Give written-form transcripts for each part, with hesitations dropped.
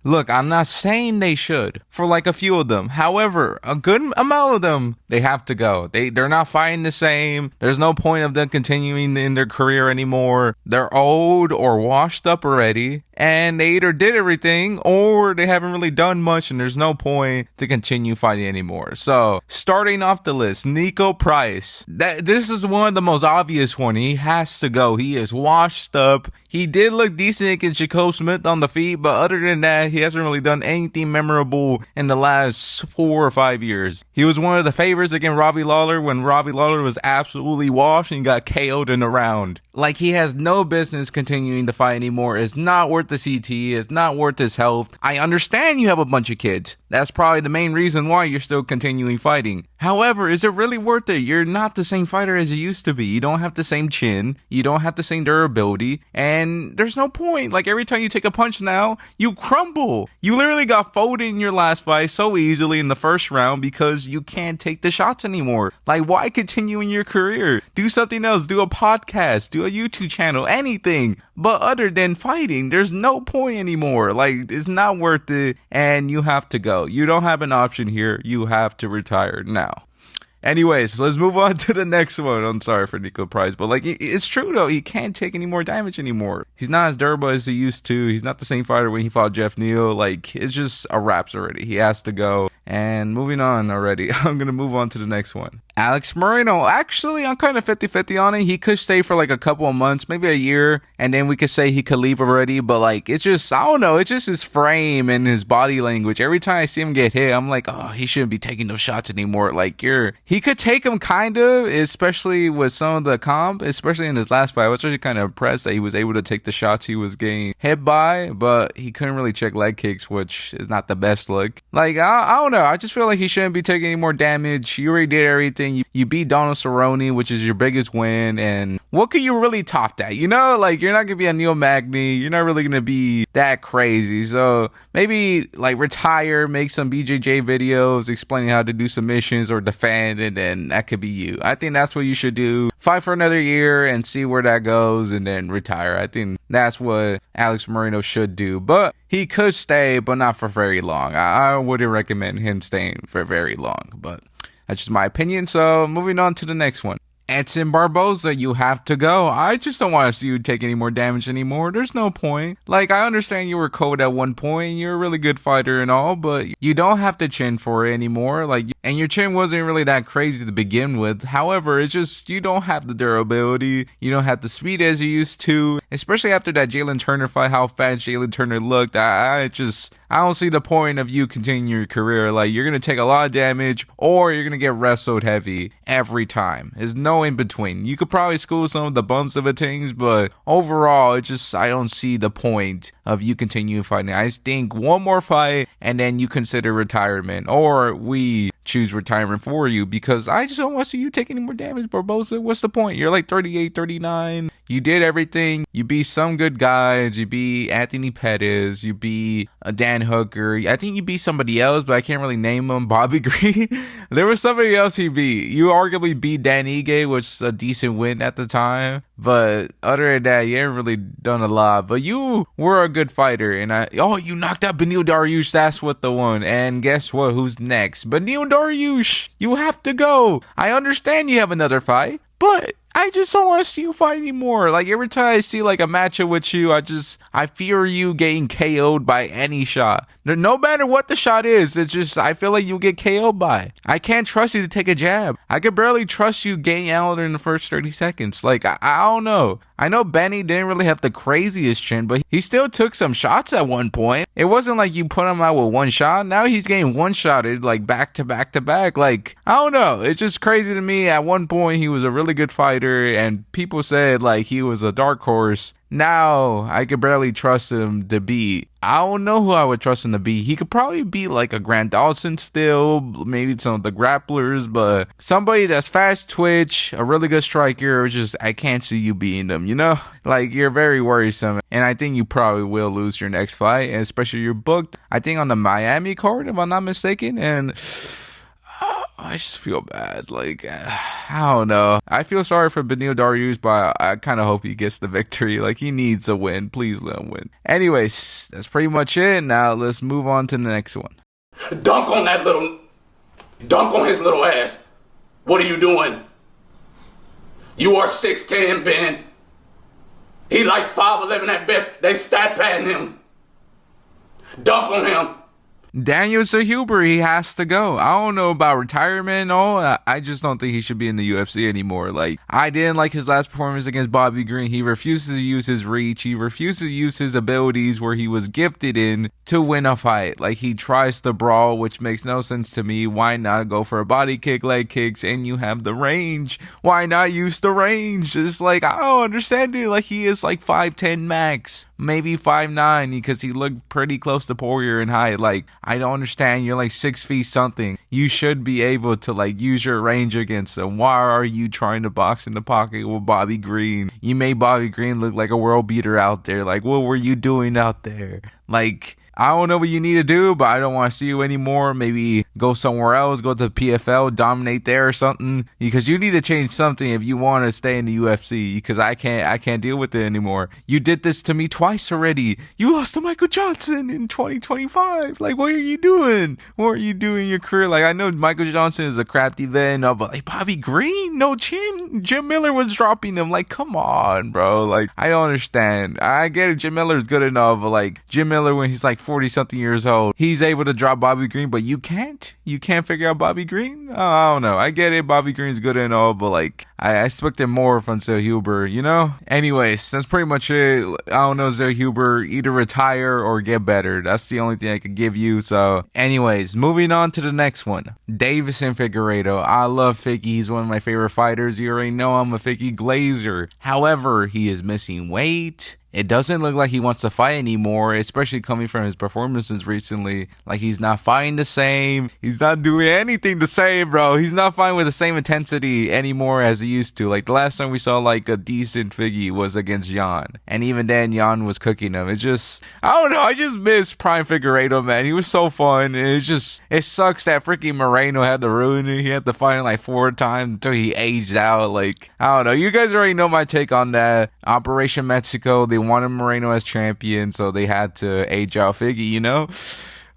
Look, I'm not saying they should for like a few of them. However, a good amount of them, they have to go. They're not fighting the same. There's no point of them continuing in their career anymore. They're old or washed up already, and they either did everything or they haven't really done much, and there's no point to continue fighting anymore. So, starting off the list, Nico Price. This is one of the most obvious one. He has to go. He is washed up. He did look decent against Jacob Smith on the feet, but other than that, he hasn't really done anything memorable in the last 4 or 5 years. He was one of the favorites against Robbie Lawler when Robbie Lawler was absolutely washed and got KO'd in the round. Like, he has no business continuing to fight anymore. It's not worth the CT. It's not worth his health. I understand you have a bunch of kids. That's probably the main reason why you're still continuing fighting. However, is it really worth it? You're not the same fighter as you used to be. You don't have the same chin. You don't have the same durability. And there's no point. Like, every time you take a punch now, you crumble. You literally got folded in your last fight so easily in the first round because you can't take the shots anymore. Like, why continue in your career? Do something else. Do a podcast. Do a YouTube channel. Anything. But other than fighting, there's no point anymore. Like, it's not worth it. And you have to go. You don't have an option here. You have to retire now. Anyways, let's move on to the next one. I'm sorry for Nico Price, but like, it's true though. He can't take any more damage anymore. He's not as durable as he used to. He's not the same fighter when he fought Jeff Neal. Like, it's just a wraps already. He has to go. And moving on already, I'm going to move on to the next one. Alex Moreno. Actually, I'm kind of 50-50 on it. He could stay for like a couple of months, maybe a year, and then we could say he could leave already. But like, it's just, I don't know. It's just his frame and his body language. Every time I see him get hit, I'm like, oh, he shouldn't be taking those shots anymore. Like, he could take them kind of, especially with some of the comp, especially in his last fight. I was actually kind of impressed that he was able to take the shots he was getting hit by, but he couldn't really check leg kicks, which is not the best look. Like, I don't know. I just feel like he shouldn't be taking any more damage. You already did everything. You beat Donald Cerrone, which is your biggest win, and what could you really top that? You know, like, you're not gonna be a Neil Magny. You're not really gonna be that crazy. So maybe like retire, make some BJJ videos explaining how to do submissions or defend, and then that could be you. I think that's what you should do. Fight for another year and see where that goes, and then retire. I think that's what Alex Moreno should do. But he could stay, but not for very long. I wouldn't recommend him staying for very long, but that's just my opinion. So moving on to the next one. Edson Barboza, you have to go. I just don't want to see you take any more damage anymore. There's no point. Like, I understand you were cold at one point. You're a really good fighter and all, but you don't have to chin for it anymore. Like, and your chin wasn't really that crazy to begin with. However, it's just, you don't have the durability. You don't have the speed as you used to, especially after that Jalen Turner fight, how fast Jalen Turner looked. I don't see the point of you continuing your career. Like, you're going to take a lot of damage or you're going to get wrestled heavy every time. There's no in between. You could probably school some of the bumps of the things, but overall, I don't see the point of you continuing fighting. I think one more fight and then you consider retirement, or we choose retirement for you, because I just don't want to see you take any more damage, Barboza. What's the point? You're like 38, 39. You did everything. You beat some good guys. You beat Anthony Pettis. You beat Dan Hooker. I think you beat somebody else, but I can't really name him. Bobby Green. There was somebody else he beat. You arguably beat Dan Ige, which is a decent win at the time. But other than that, you haven't really done a lot. But you were a good fighter. And you knocked out Beneil Dariush. That's what the one. And guess what? Who's next? Beneil Dariush. You have to go. I understand you have another fight, but I just don't want to see you fight anymore. Like, every time I see like a matchup with you, I fear you getting KO'd by any shot. No matter what the shot is, it's just, I feel like you'll get KO'd by. I can't trust you to take a jab. I could barely trust you getting out in the first 30 seconds. Like, I don't know. I know Benny didn't really have the craziest chin, but he still took some shots at one point. It wasn't like you put him out with one shot. Now he's getting one-shotted, like, back to back to back. Like, I don't know. It's just crazy to me. At one point, he was a really good fighter, and people said, like, he was a dark horse. Now, I could barely trust him to beat. I don't know who I would trust him to beat. He could probably beat like a Grant Dawson still, maybe some of the grapplers, but somebody that's fast twitch, a really good striker, I can't see you beating them, you know? Like, you're very worrisome, and I think you probably will lose your next fight, and especially you're booked, I think on the Miami card, if I'm not mistaken, and I just feel bad. Like, I don't know. I feel sorry for Beneil Dariush, but I kind of hope he gets the victory. Like, he needs a win. Please let him win. Anyways, that's pretty much it. Now let's move on to the next one. Dunk on his little ass. What are you doing? You are 6'10", Ben. He like 5'11" at best. They stat padding him. Dunk on him. Daniel Zellhuber, he has to go. I don't know about retirement and all. I just don't think he should be in the UFC anymore. Like, I didn't like his last performance against Bobby Green. He refuses to use his reach. He refuses to use his abilities where he was gifted in to win a fight. Like, he tries to brawl, which makes no sense to me. Why not go for a body kick, leg kicks, and you have the range? Why not use the range? It's like, I don't understand it. Like, he is like 5'10" max, maybe 5'9", because he looked pretty close to Poirier in height. Like, I don't understand. You're like 6 feet something. You should be able to like use your range against him. Why are you trying to box in the pocket with Bobby Green? You made Bobby Green look like a world beater out there. Like, what were you doing out there? Like, I don't know what you need to do, but I don't want to see you anymore. Maybe go somewhere else, go to the PFL, dominate there or something. Because you need to change something if you want to stay in the UFC. Because I can't deal with it anymore. You did this to me twice already. You lost to Michael Johnson in 2025. Like, what are you doing? What are you doing in your career? Like, I know Michael Johnson is a crafty vet, but like Bobby Green, no chin. Jim Miller was dropping him. Like, come on, bro. Like, I don't understand. I get it. Jim Miller is good enough, but like Jim Miller when he's like 40-something years old, he's able to drop Bobby Green, but you can't figure out Bobby Green? I don't know. I get it. Bobby Green's good and all, but like, I expected more from Zellhuber, you know? Anyways, that's pretty much it. I don't know, Zellhuber, either retire or get better. That's the only thing I could give you. So anyways, moving on to the next one. Deiveson Figueiredo. I love Figgy. He's one of my favorite fighters. You already know I'm a Figgy Glazer. However, he is missing weight. It doesn't look like he wants to fight anymore, especially coming from his performances recently. Like, he's not fighting the same. He's not doing anything the same, bro. He's not fighting with the same intensity anymore as he used to. Like, the last time we saw, like, a decent Figgy was against Jan. And even then, Jan was cooking him. It just, I don't know. I just miss Prime Figueiredo, man. He was so fun. And it sucks that freaking Moreno had to ruin it. He had to fight him, like, 4 times until he aged out. Like, I don't know. You guys already know my take on that. Operation Mexico, they wanted Moreno as champion, so they had to age out Figgy, you know?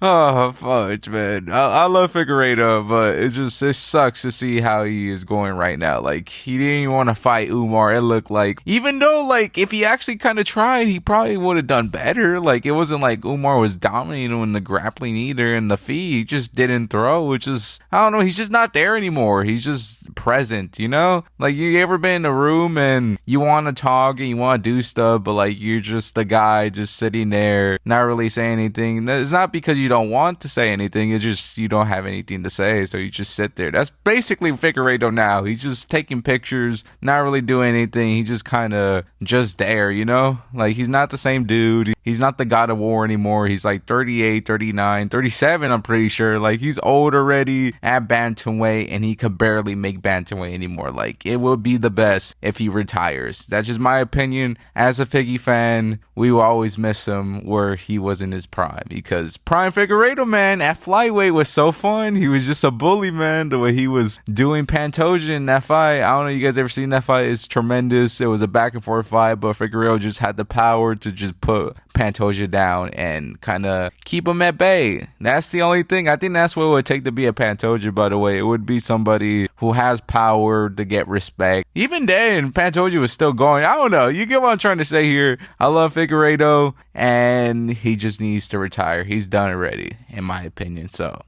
Oh, fudge, man. I love Figueiredo, but it sucks to see how he is going right now. Like, he didn't even want to fight Umar. It looked like, even though, like, if he actually kind of tried, he probably would have done better. Like, it wasn't like Umar was dominating in the grappling either, and the feet, he just didn't throw, which is, I don't know, he's just not there anymore. He's just present, you know? Like, you ever been in a room and you want to talk and you want to do stuff, but, like, you're just the guy just sitting there, not really saying anything. It's not because you don't want to say anything, it's just you don't have anything to say, so you just sit there. That's basically Figueiredo now. He's just taking pictures, not really doing anything. He's just kind of just there, you know? Like, he's not the same dude. He's not the God of War anymore. He's like 38, 39, 37, I'm pretty sure. Like, he's old already at bantamweight, and he could barely make bantamweight anymore. Like, it would be the best if he retires. That's just my opinion. As a Figgy fan, we will always miss him where he was in his prime, because Prime Figueiredo, man, at flyweight was so fun. He was just a bully, man. The way he was doing Pantoja in that fight, I don't know, you guys ever seen that fight? It's tremendous. It was a back and forth fight, but Figueiredo just had the power to just put Pantoja down and kind of keep him at bay. That's the only thing. I think that's what it would take to be a Pantoja, by the way. It would be somebody who has power to get respect. Even then, Pantoja was still going. I don't know. You get what I'm trying to say here. I love Figueiredo, and he just needs to retire. He's done already, in my opinion. So,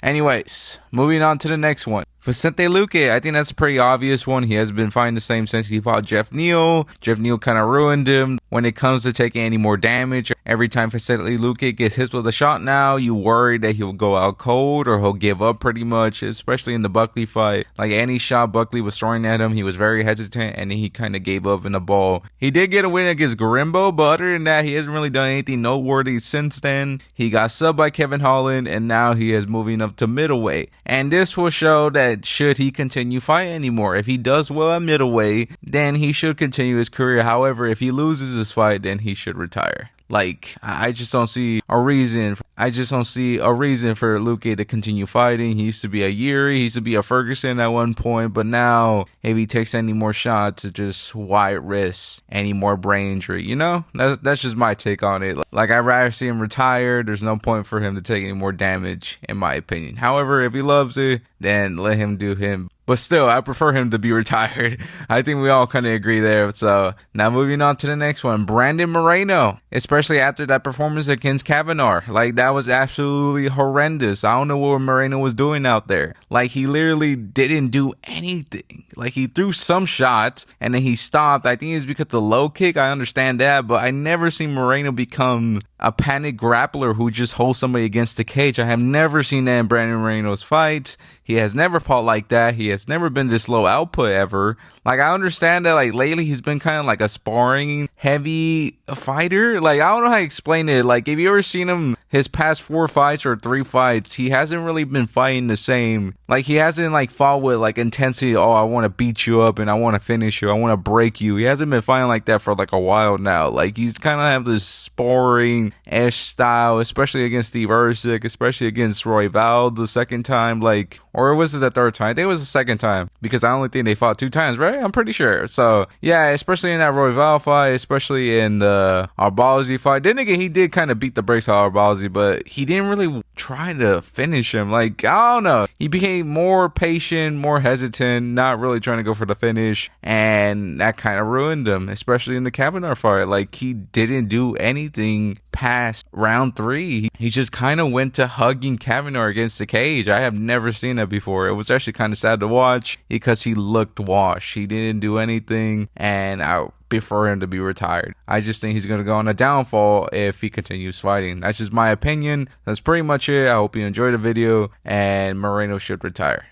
anyways, moving on to the next one. Vicente Luque, I think that's a pretty obvious one. He has been fighting the same since he fought Jeff Neal. Jeff Neal kind of ruined him when it comes to taking any more damage. Every time Vicente Luque gets hit with a shot now, you worry that he'll go out cold or he'll give up pretty much, especially in the Buckley fight. Like, any shot Buckley was throwing at him, he was very hesitant, and then he kind of gave up in the ball. He did get a win against Garimbo, but other than that, he hasn't really done anything noteworthy since then. He got subbed by Kevin Holland, and now he is moving up to middleweight. And this will show that should he continue fighting anymore. If he does well at middleweight, then he should continue his career. However, if he loses this fight, then he should retire. Like, I just don't see a reason. I just don't see a reason for Luque to continue fighting. He used to be a Yuri, he used to be a Ferguson at one point, but now if he takes any more shots, it's just wide risk, any more brain injury. You know, that's just my take on it. Like, I'd rather see him retire. There's no point for him to take any more damage, in my opinion. However, if he loves it, then let him do him. But still, I prefer him to be retired. I think we all kind of agree there. So now moving on to the next one, Brandon Moreno, especially after that performance against Kavanaugh. Like, that was absolutely horrendous. I don't know what Moreno was doing out there. Like, he literally didn't do anything. Like, he threw some shots and then he stopped. I think it's because the low kick. I understand that, but I never seen Moreno become a panic grappler who just holds somebody against the cage. I have never seen that in Brandon Moreno's fights. He has never fought like that. He has never been this low output ever. Like, I understand that, like, lately he's been kind of like a sparring heavy fighter. Like, I don't know how to explain it. Like, if you ever seen him his past 4 fights or 3 fights, he hasn't really been fighting the same. Like, he hasn't like fought with like intensity. Oh, I want to beat you up and I want to finish you. I want to break you. He hasn't been fighting like that for like a while now. Like, he's kind of have this sparring-ish style, especially against Steve Ercik, especially against Royval the second time. Like, or was it the third time? I think it was the second time, because I only think they fought 2 times, right? I'm pretty sure. So yeah, especially in that Royval fight, especially in the Arbalzi fight. Then again, he did kind of beat the brakes out of Arbalzi, but he didn't really try to finish him. Like, I don't know. He became more patient, more hesitant, not really trying to go for the finish, and that kind of ruined him, especially in the Kavanaugh fight. Like, he didn't do anything past round 3. He just kind of went to hugging Kavanaugh against the cage. I have never seen that before. It was actually kind of sad to watch because he looked washed. He didn't do anything, and I prefer him to be retired. I just think he's going to go on a downfall if he continues fighting. That's just my opinion. That's pretty much it. I hope you enjoyed the video, and Moreno should retire.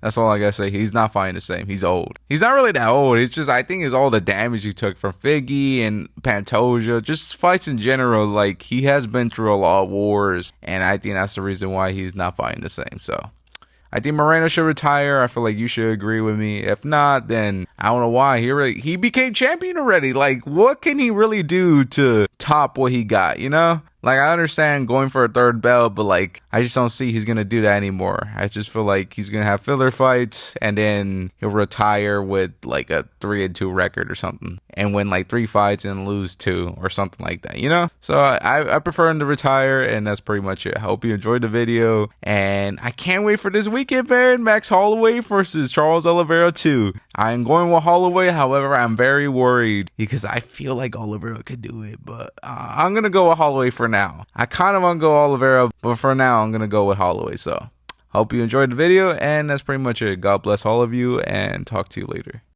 That's all I gotta say. He's not fighting the same. He's old. He's not really that old. It's just, I think it's all the damage he took from Figgy and Pantoja, just fights in general. Like, he has been through a lot of wars, and I think that's the reason why he's not fighting the same. So I think Moreno should retire. I feel like you should agree with me. If not, then I don't know why. He became champion already. Like, what can he really do to top what he got, you know? Like, I understand going for a 3rd belt, but like, I just don't see he's going to do that anymore. I just feel like he's going to have filler fights, and then he'll retire with like a 3-2 record or something, and win like 3 fights and lose 2 or something like that, you know? So I prefer him to retire, and that's pretty much it. I hope you enjoyed the video, and I can't wait for this weekend, man. Max Holloway versus Charles Oliveira 2. I'm going with Holloway. However, I'm very worried because I feel like Oliveira could do it, but I'm going to go with Holloway for now. I kind of want to go Oliveira, but for now, I'm going to go with Holloway. So hope you enjoyed the video, and that's pretty much it. God bless all of you, and talk to you later.